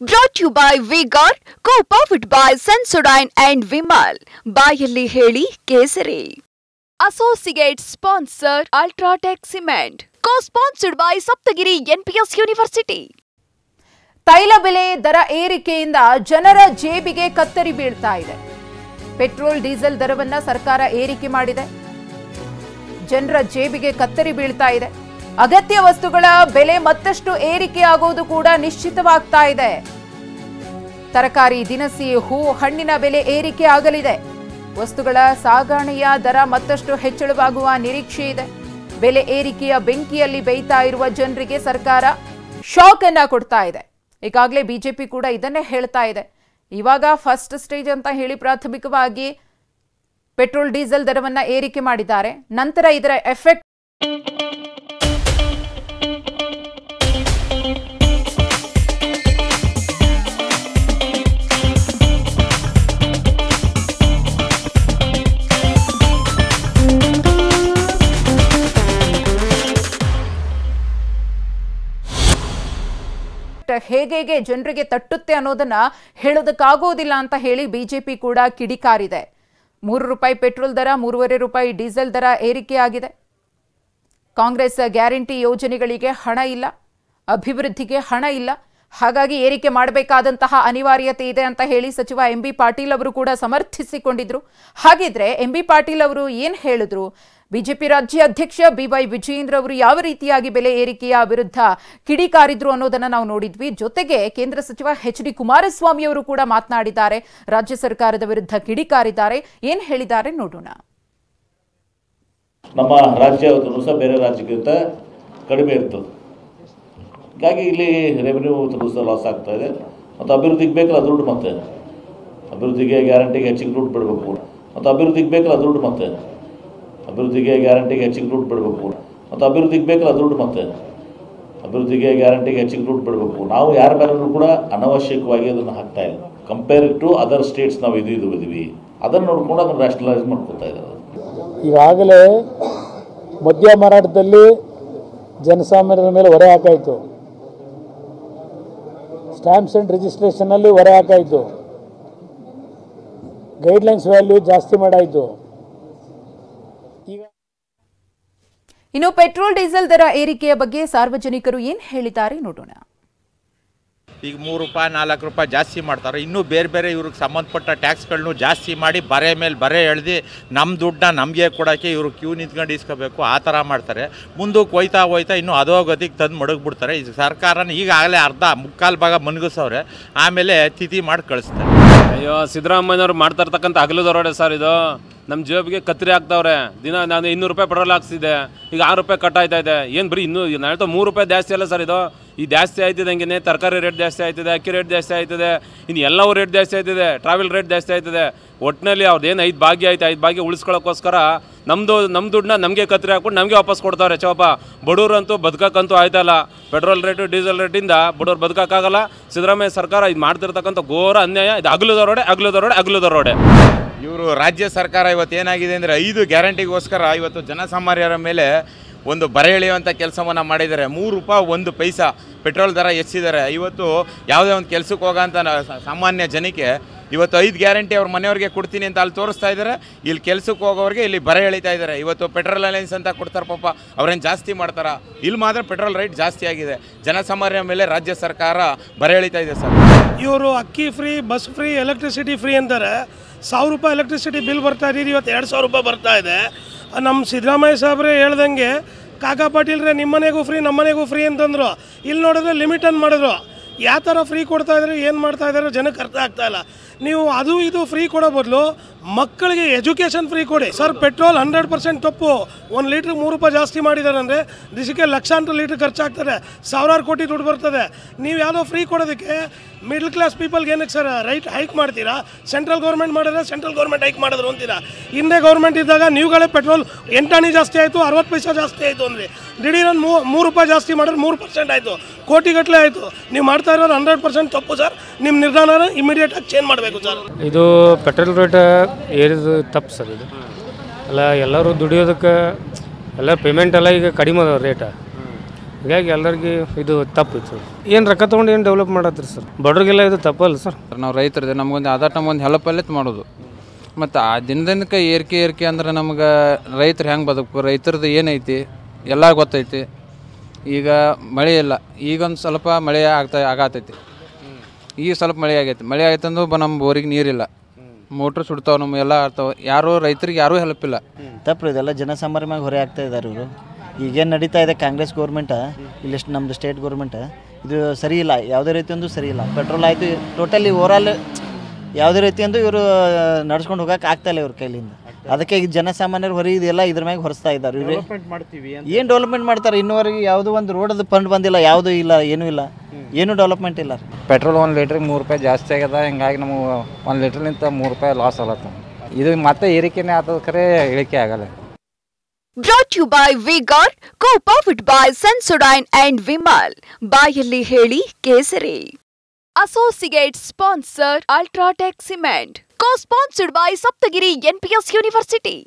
Brought to you by V-Guard, co-powered by Sensodyne and Vimal. ಬಾಯಲ್ಲಿ ಹೇಳಿ ಕೇಸರಿ. Associate sponsor Ultratech Cement. Co-sponsored by Saptagiri NPS University. ತೈಲ ಬೆಲೆ ದರ ಏರಿಕೆಯಿಂದ ಜನರ ಜೇಬಿಗೆ ಕತ್ತರಿ ಬೀಳ್ತಾ ಇದೆ. ಪೆಟ್ರೋಲ್ ಡೀಸೆಲ್ ದರವನ್ನ ಸರ್ಕಾರ ಏರಿಕೆ ಮಾಡಿದೆ. ಜನರ ಜೇಬಿಗೆ ಕತ್ತರಿ ಬೀಳ್ತಾ ಇದೆ. ಅಗತ್ಯ ವಸ್ತುಗಳ ಬೆಲೆ ಮತ್ತಷ್ಟು ಏರಿಕೆಯಾಗುವುದು ಕೂಡ ನಿಶ್ಚಿತವಾಗ್ತಾ ಇದೆ. ತರಕಾರಿ, ದಿನಸಿ, ಹೂ, ಹಣ್ಣಿನ ಬೆಲೆ ಏರಿಕೆ ಆಗಲಿದೆ. ವಸ್ತುಗಳ ಸಾಗಣೆಯ ದರ ಮತ್ತಷ್ಟು ಹೆಚ್ಚಳವಾಗುವ ನಿರೀಕ್ಷೆ ಇದೆ. ಬೆಲೆ ಏರಿಕೆಯ ಬೆಂಕಿಯಲ್ಲಿ ಬೇಯ್ತಾ ಇರುವ ಜನರಿಗೆ ಸರ್ಕಾರ ಶಾಕ್ ಅನ್ನ ಕೊಡ್ತಾ ಇದೆ. ಈಗಾಗಲೇ ಬಿಜೆಪಿ ಕೂಡ ಇದನ್ನೇ ಹೇಳ್ತಾ ಇದೆ. ಇವಾಗ ಫಸ್ಟ್ ಸ್ಟೇಜ್ ಅಂತ ಹೇಳಿ ಪ್ರಾಥಮಿಕವಾಗಿ ಪೆಟ್ರೋಲ್ ಡೀಸೆಲ್ ದರವನ್ನ ಏರಿಕೆ ಮಾಡಿದ್ದಾರೆ. ನಂತರ ಇದರ ಎಫೆಕ್ಟ್ ಹೇಗೆ ಜನರಿಗೆ ತಟ್ಟುತ್ತೆ ಅನ್ನೋದನ್ನ ಹೇಳೋದಕ್ಕಾಗೋದಿಲ್ಲ ಅಂತ ಹೇಳಿ ಬಿಜೆಪಿ ಕೂಡ ಕಿಡಿಕಾರಿದೆ. ₹3 ಪೆಟ್ರೋಲ್ ದರ, ₹3.5 ಡೀಸೆಲ್ ದರ ಏರಿಕೆಯಾಗಿದೆ. ಕಾಂಗ್ರೆಸ್ ಗ್ಯಾರಂಟಿ ಯೋಜನೆಗಳಿಗೆ ಹಣ ಇಲ್ಲ, ಅಭಿವೃದ್ಧಿಗೆ ಹಣ ಇಲ್ಲ, ಹಾಗಾಗಿ ಏರಿಕೆ ಮಾಡಬೇಕಾದಂತಹ ಅನಿವಾರ್ಯತೆ ಇದೆ ಅಂತ ಹೇಳಿ ಸಚಿವ ಎಂ.ಬಿ. ಪಾಟೀಲ್ ಅವರು ಕೂಡ ಸಮರ್ಥಿಸಿಕೊಂಡಿದ್ರು. ಹಾಗಿದ್ರೆ ಎಂ.ಬಿ. ಪಾಟೀಲ್ ಅವರು ಏನ್ ಹೇಳಿದ್ರು? ಬಿಜೆಪಿ ರಾಜ್ಯ ಅಧ್ಯಕ್ಷ ಬಿ.ವೈ. ವಿಜಯೇಂದ್ರ ಅವರು ಯಾವ ರೀತಿಯಾಗಿ ಬೆಲೆ ಏರಿಕೆಯ ವಿರುದ್ಧ ಕಿಡಿಕಾರಿದ್ರು ಅನ್ನೋದನ್ನ ನಾವು ನೋಡಿದ್ವಿ. ಜೊತೆಗೆ ಕೇಂದ್ರ ಸಚಿವ ಎಚ್.ಡಿ. ಕುಮಾರಸ್ವಾಮಿ ಅವರು ಕೂಡ ಮಾತನಾಡಿದ್ದಾರೆ, ರಾಜ್ಯ ಸರ್ಕಾರದ ವಿರುದ್ಧ ಕಿಡಿಕಾರಿದ್ದಾರೆ. ಏನ್ ಹೇಳಿದ್ದಾರೆ ನೋಡೋಣ. ನಮ್ಮ ರಾಜ್ಯ ಸಹ ಬೇರೆ ರಾಜ್ಯಕ್ಕಿಂತ ಕಡಿಮೆ ಇರ್ತದೆ. ಹೀಗಾಗಿ ಇಲ್ಲಿ ರೆವೆನ್ಯೂ ಸಹ ಲಾಸ್ ಆಗ್ತಾ ಇದೆ. ಮತ್ತು ಅಭಿವೃದ್ಧಿಗೆ ಬೇಕಲ್ಲ ದುಡ್ಡು, ಮತ್ತೆ ಅಭಿವೃದ್ಧಿಗೆ ಗ್ಯಾರಂಟಿಗೆ ಹೆಚ್ಚಿಗೆ ದುಡ್ಡು ಬಿಡಬೇಕು. ಮತ್ತು ಅಭಿವೃದ್ಧಿಗೆ ಬೇಕಲ್ಲ ದುಡ್ಡು, ಮತ್ತೆ ಅಭಿವೃದ್ಧಿಗೆ ಗ್ಯಾರಂಟಿಗೆ ಹೆಚ್ಚಿಗೆ ದುಡ್ಡು ಬಿಡಬೇಕು. ಮತ್ತು ಅಭಿವೃದ್ಧಿಗೆ ಬೇಕಲ್ಲ ದುಡ್ಡು, ಮತ್ತೆ ಅಭಿವೃದ್ಧಿಗೆ ಗ್ಯಾರಂಟಿಗೆ ಹೆಚ್ಚಿಗೆ ದುಡ್ಡು ಬಿಡಬೇಕು. ನಾವು ಯಾರ ಮೇಲೂ ಕೂಡ ಅನವಶ್ಯಕವಾಗಿ ಅದನ್ನು ಹಾಕ್ತಾ ಇಲ್ಲ. ಕಂಪೇರ್ ಟು ಅದರ್ ಸ್ಟೇಟ್ಸ್ ನಾವು ಇದು ಇದೀವಿ, ಅದನ್ನು ನೋಡ್ಕೊಂಡು ಅದನ್ನು ರ್ಯಾಷನಲೈಸ್ ಮಾಡ್ಕೊತಾ ಇದ್ದಾರೆ. ಈಗಾಗಲೇ ಮದ್ಯ ಮಾರಾಟದಲ್ಲಿ ಜನಸಾಮಾನ್ಯರ ಮೇಲೆ ಹೊರೆ ಹಾಕಾಯಿತು. ಸ್ಟ್ಯಾಂಪ್ಸ್ ಆ್ಯಂಡ್ ರಿಜಿಸ್ಟ್ರೇಷನಲ್ಲಿ ಹೊರೆ ಹಾಕಾಯಿತು. ಗೈಡ್ಲೈನ್ಸ್ ವ್ಯಾಲ್ಯೂ ಜಾಸ್ತಿ ಮಾಡಾಯಿತು. ಇನ್ನು ಪೆಟ್ರೋಲ್ ಡೀಸೆಲ್ ದರ ಏರಿಕೆಯ ಬಗ್ಗೆ ಸಾರ್ವಜನಿಕರು ಏನ್ ಹೇಳಿದ್ದಾರೆ ನೋಡೋಣ. ಈಗ ₹3, ₹4 ಜಾಸ್ತಿ ಮಾಡ್ತಾರೆ. ಇನ್ನೂ ಬೇರೆ ಬೇರೆ ಇವ್ರಿಗೆ ಸಂಬಂಧಪಟ್ಟ ಟ್ಯಾಕ್ಸ್ಗಳನ್ನು ಜಾಸ್ತಿ ಮಾಡಿ ಬರೆ ಮೇಲೆ ಬರೆ ಎಳ್ದು ನಮ್ಮ ದುಡ್ಡನ್ನ ನಮಗೆ ಕೊಡೋಕ್ಕೆ ಇವರು ಕ್ಯೂ ನಿಂತ್ಕೊಂಡು ಇಸ್ಕೋಬೇಕು, ಆ ಥರ ಮಾಡ್ತಾರೆ. ಮುಂದಕ್ಕೆ ಹೋಯ್ತಾ ಇನ್ನೂ ಅಧೋಗತಿಗೆ ತಂದು ಮಡಗ್ಬಿಡ್ತಾರೆ. ಇದು ಸರ್ಕಾರನ ಈಗಾಗಲೇ ಮುಕ್ಕಾಲು ಭಾಗ ಮನ್ಗಿಸವ್ರೆ, ಆಮೇಲೆ ತಿಥಿ ಮಾಡಿ ಕಳಿಸ್ತಾರೆ. ಅಯ್ಯೋ, ಸಿದ್ದರಾಮಯ್ಯವ್ರು ಮಾಡ್ತಾ ಇರ್ತಕ್ಕಂಥ ಹಗಲು ದರೋಡೆ ಸರ್ ಇದು. ನಮ್ಮ ಜೇಬಿಗೆ ಕತ್ತರಿ ಹಾಕ್ತವ್ರೆ. ದಿನ ನಾನು ₹200 ಪೆಟ್ರೋಲ್ ಹಾಕ್ಸಿದ್ದೆ, ಈಗ ₹6 ಕಟ್ ಆಯ್ತಾ ಇದೆ. ಏನು ಬರೀ ಇನ್ನೂ ನಾನು ₹3 ಜಾಸ್ತಿ ಅಲ್ಲ ಸರ್ ಇದು. ಈ ಜಾಸ್ತಿ ಆಯ್ತಿದ್ದಂಗೆ ತರಕಾರಿ ರೇಟ್ ಜಾಸ್ತಿ ಆಯ್ತದೆ, ಅಕ್ಕಿ ರೇಟ್ ಜಾಸ್ತಿ ಆಯ್ತದೆ, ಇನ್ನು ಎಲ್ಲವೂ ರೇಟ್ ಜಾಸ್ತಿ ಆಯ್ತದೆ, ಟ್ರಾವೆಲ್ ರೇಟ್ ಜಾಸ್ತಿ ಆಯ್ತದೆ. ಒಟ್ಟಿನಲ್ಲಿ ಅವ್ರದ್ದೇನು 5 ಭಾಗ್ಯ ಆಯ್ತು, 5 ಭಾಗ್ಯ ಉಳಿಸ್ಕೊಳ್ಳೋಕ್ಕೋಸ್ಕರ ನಮ್ಮ ದುಡ್ಡನ್ನ ನಮಗೆ ಕತ್ತರಿ ಹಾಕ್ಬಿಟ್ಟು ನಮಗೆ ವಾಪಸ್ ಕೊಡ್ತಾವ್ರೆ. ಚೌಪ ಬಡವ್ರಂತೂ ಬದುಕಕ್ಕಂತೂ ಆಯ್ತಲ್ಲ. ಪೆಟ್ರೋಲ್ ರೇಟು ಡೀಸೆಲ್ ರೇಟಿಂದ ಬಡವ್ರು ಬದುಕೋಕ್ಕಾಗಲ್ಲ. ಸಿದ್ದರಾಮಯ್ಯ ಸರ್ಕಾರ ಇದು ಮಾಡ್ತಿರ್ತಕ್ಕಂಥ ಘೋರ ಅನ್ಯಾಯ. ಇದು ಹಗಲು ದರೋಡೆ. ಇವರು ರಾಜ್ಯ ಸರ್ಕಾರ ಇವತ್ತು ಏನಾಗಿದೆ ಅಂದರೆ 5 ಗ್ಯಾರಂಟಿಗೋಸ್ಕರ ಇವತ್ತು ಜನಸಾಮಾನ್ಯರ ಮೇಲೆ ಒಂದು ಬರೆ ಎಳೆಯುವಂಥ ಕೆಲಸವನ್ನು ಮಾಡಿದ್ದಾರೆ. ₹3.1 ಪೆಟ್ರೋಲ್ ದರ ಹೆಚ್ಚಿದ್ದಾರೆ. ಇವತ್ತು ಯಾವುದೇ ಒಂದು ಕೆಲಸಕ್ಕೆ ಹೋಗೋಂಥ ಸಾಮಾನ್ಯ ಜನಕ್ಕೆ ಇವತ್ತು 5 ಗ್ಯಾರಂಟಿ ಅವ್ರ ಮನೆಯವ್ರಿಗೆ ಕೊಡ್ತೀನಿ ಅಂತ ಅಲ್ಲಿ ತೋರಿಸ್ತಾ ಇದ್ದಾರೆ. ಇಲ್ಲಿ ಕೆಲಸಕ್ಕೆ ಹೋಗೋರಿಗೆ ಇಲ್ಲಿ ಬರೆ ಎಳಿತಾ ಇದ್ದಾರೆ. ಇವತ್ತು ಪೆಟ್ರೋಲ್ ಅಲೈನ್ಸ್ ಅಂತ ಕೊಡ್ತಾರೆ, ಪಾಪ ಅವ್ರೇನು ಜಾಸ್ತಿ ಮಾಡ್ತಾರ? ಇಲ್ಲಿ ಮಾತ್ರ ಪೆಟ್ರೋಲ್ ರೇಟ್ ಜಾಸ್ತಿ ಆಗಿದೆ. ಜನಸಾಮಾನ್ಯರ ಮೇಲೆ ರಾಜ್ಯ ಸರ್ಕಾರ ಬರೆ ಎಳಿತಾ ಇದೆ ಸರ್. ಇವರು ಅಕ್ಕಿ free, bus free, electricity free ಅಂತಾರೆ. ₹1,000 ಎಲೆಕ್ಟ್ರಿಸಿಟಿ ಬಿಲ್ ಬರ್ತಾ ಇದೆ, ಇವತ್ತು ₹2,000 ಬರ್ತಾ ಇದೆ. ನಮ್ಮ ಸಿದ್ದರಾಮಯ್ಯ ಸಾಹೇಬ್ರೆ ಹೇಳ್ದಂಗೆ ಕಾಕಾ ಪಾಟೀಲ್ರೆ ನಿಮ್ಮ ಮನೆಗೂ ಫ್ರೀ ನಮ್ಮ ಮನೆಗೂ ಫ್ರೀ ಅಂತಂದರು. ಇಲ್ಲಿ ನೋಡಿದ್ರೆ ಲಿಮಿಟನ್ನು ಮಾಡಿದ್ರು. ಯಾವ ಥರ ಫ್ರೀ ಕೊಡ್ತಾ ಇದ್ದಾರೆ, ಏನು ಮಾಡ್ತಾ ಇದ್ದಾರೆ ಜನಕ್ಕೆ ಅರ್ಥ ಆಗ್ತಾ ಇಲ್ಲ. ನೀವು ಅದು ಇದು ಫ್ರೀ ಕೊಡೋ ಬದಲು ಮಕ್ಕಳಿಗೆ ಎಜುಕೇಷನ್ ಫ್ರೀ ಕೊಡಿ ಸರ್. ಪೆಟ್ರೋಲ್ 100% ತಪ್ಪು. 1 ಲೀಟ್ರಿಗೆ ₹3 ಜಾಸ್ತಿ ಮಾಡಿದ್ದಾರೆ ಅಂದರೆ ದಿಸಕ್ಕೆ ಲಕ್ಷಾಂತರ ಲೀಟ್ರ್ ಖರ್ಚಾಗ್ತದೆ, ಸಾವಿರಾರು ಕೋಟಿ ದುಡ್ಡು ಬರ್ತದೆ. ನೀವು ಯಾವುದೋ ಫ್ರೀ ಕೊಡೋದಕ್ಕೆ ಮಿಡ್ಲ್ ಕ್ಲಾಸ್ ಪೀಪಲ್ಗೆ ಏನಕ್ಕೆ ಸರ್ ರೈಟ್ ಹೈಕ್ ಮಾಡ್ತೀರಾ? ಸೆಂಟ್ರಲ್ ಗೌರ್ಮೆಂಟ್ ಮಾಡಿದ್ರೆ ಸೆಂಟ್ರಲ್ ಗೌರ್ಮೆಂಟ್ ಹೈಕ್ ಮಾಡಿದ್ರು ಅಂತೀರಾ. ಹಿಂದೆ ಗೌರ್ಮೆಂಟ್ ಇದ್ದಾಗ ನೀವುಗಳೇ ಪೆಟ್ರೋಲ್ 8 ಆಣೆ ಜಾಸ್ತಿ ಆಯಿತು, 60 ಪೈಸೆ ಜಾಸ್ತಿ ಆಯಿತು ಅಂದರೆ ದಿಢೀರನ್ನು ₹3 ಜಾಸ್ತಿ ಮಾಡಿದ್ರೆ 3% ಆಯಿತು, ಕೋಟಿಗಟ್ಟಲೆ ಆಯಿತು. ನೀವು ಮಾಡ್ತಾ ಇರೋದು 100% ತಪ್ಪು ಸರ್. ನಿಮ್ಮ ನಿರ್ಧಾರನ ಇಮಿಡಿಯೇಟಾಗಿ ಚೇಂಜ್ ಮಾಡಬೇಕು ಸರ್. ಇದು ಪೆಟ್ರೋಲ್ ರೇಟ್ ಏರಿದು ತಪ್ಪು ಸರ್. ಇದು ಅಲ್ಲ, ಎಲ್ಲರೂ ದುಡಿಯೋದಕ್ಕೆ ಎಲ್ಲ ಪೇಮೆಂಟ್ ಎಲ್ಲ ಈಗ ಕಡಿಮೆ ಅದಾವ ರೇಟ. ಹೀಗಾಗಿ ಎಲ್ಲರಿಗೆ ಇದು ತಪ್ಪು ಸರ್. ಏನು ರೊಕ್ಕ ತೊಗೊಂಡು ಏನು ಡೆವಲಪ್ ಮಾಡತ್ರಿ ಸರ್? ಬಡವ್ರಿಗೆಲ್ಲ ಇದು ತಪ್ಪಲ್ಲ ಸರ್. ನಾವು ರೈತರದೇ ನಮಗೊಂದು ಆಧಾರ್ ನಮಗೊಂದು ಹೆಲ್ಪಲ್ಲೇ ಮಾಡೋದು. ಮತ್ತು ಆ ದಿನಕ್ಕೆ ಏರಿಕೆ ಅಂದ್ರೆ ನಮ್ಗೆ ರೈತರು ಹೆಂಗೆ ಬದುಕು, ರೈತರದ್ದು ಏನೈತಿ ಎಲ್ಲ ಗೊತ್ತೈತಿ. ಈಗ ಮಳೆ ಇಲ್ಲ, ಈಗೊಂದು ಸ್ವಲ್ಪ ಮಳೆ ಆಗತೈತಿ. ಈಗ ಸ್ವಲ್ಪ ಮಳೆ ಆಗೈತಿ. ಮಳೆ ಆಗೈತಂದು ನಮ್ಮ ಬೋರಿಗೆ ನೀರಿಲ್ಲ, ಮೋಟ್ರ್ ಸುಡ್ತಾವೆ, ನಮ್ಮ ಎಲ್ಲ ಆಡ್ತಾವೆ. ಯಾರೂ ರೈತರಿಗೆ ಯಾರೂ ಹೆಲ್ಪ್ ಇಲ್ಲ. ತಪ್ಪು ಇದೆಲ್ಲ ಜನಸಾಮಾನ್ಯ ಮ್ಯಾಗ ಹೊರೆ ಆಗ್ತಾ ಇದ್ದಾರೆ ಇವರು. ಈಗೇನು ನಡೀತಾ ಇದೆ ಕಾಂಗ್ರೆಸ್ ಗೌರ್ಮೆಂಟ, ಇಲ್ಲೆಷ್ಟು ನಮ್ಮದು ಸ್ಟೇಟ್ ಗೌರ್ಮೆಂಟ್, ಇದು ಸರಿ ಇಲ್ಲ. ಯಾವುದೇ ರೀತಿಯೊಂದು ಸರಿ ಇಲ್ಲ. ಪೆಟ್ರೋಲ್ ಆಯಿತು, ಟೋಟಲಿ ಓವರಾಲ್ ಯಾವುದೇ ರೀತಿಯೊಂದು ಇವರು ನಡ್ಸ್ಕೊಂಡು ಹೋಗೋಕೆ ಆಗ್ತಾಯಿಲ್ಲ ಇವ್ರ ಕೈಲಿಂದ. ಅದಕ್ಕೆ ಈಗ ಜನಸಾಮಾನ್ಯರು ಹೊರ ಇದೆಲ್ಲ ಇದ್ರ ಮ್ಯಾಗ ಹೊರಿಸ್ತಾ ಇದ್ದಾರೆ. ಇವರು ಏನು ಡೆವಲಪ್ಮೆಂಟ್ ಮಾಡ್ತಾರೆ? ಇನ್ನೂವರೆಗೆ ಯಾವುದೋ ಒಂದು ರೋಡದು ಫಂಡ್ ಬಂದಿಲ್ಲ, ಯಾವುದೂ ಇಲ್ಲ, ಏನೂ ಇಲ್ಲ, ಏನೂ ಡೆವಲಪ್ಮೆಂಟ್ ಇಲ್ಲ. ಪೆಟ್ರೋಲ್ 1 ಲೀಟ್ರಿಗೆ 3 ರೂಪಾಯಿ ಜಾಸ್ತಿ ಆಗ್ಯದ. ಹಿಂಗಾಗಿ ನಮಗೆ 1 ಲೀಟ್ರ್ಲಿಂತ 3 ರೂಪಾಯಿ ಲಾಸ್ ಆಗತ್ತ. ಇದು ಮತ್ತೆ ಏರಿಕೆನೇ ಆಗ್ತದ, ಖರೆ ಇಳಿಕೆ ಆಗಲ್ಲ. Brought to you by V-Guard, co-powered by Sensodyne and Vimal. ಬಾಯಲ್ಲಿ ಹೇಳಿ ಕೇಸರಿ. Associate sponsor Ultratech Cement. Co-sponsored by Saptagiri NPS University.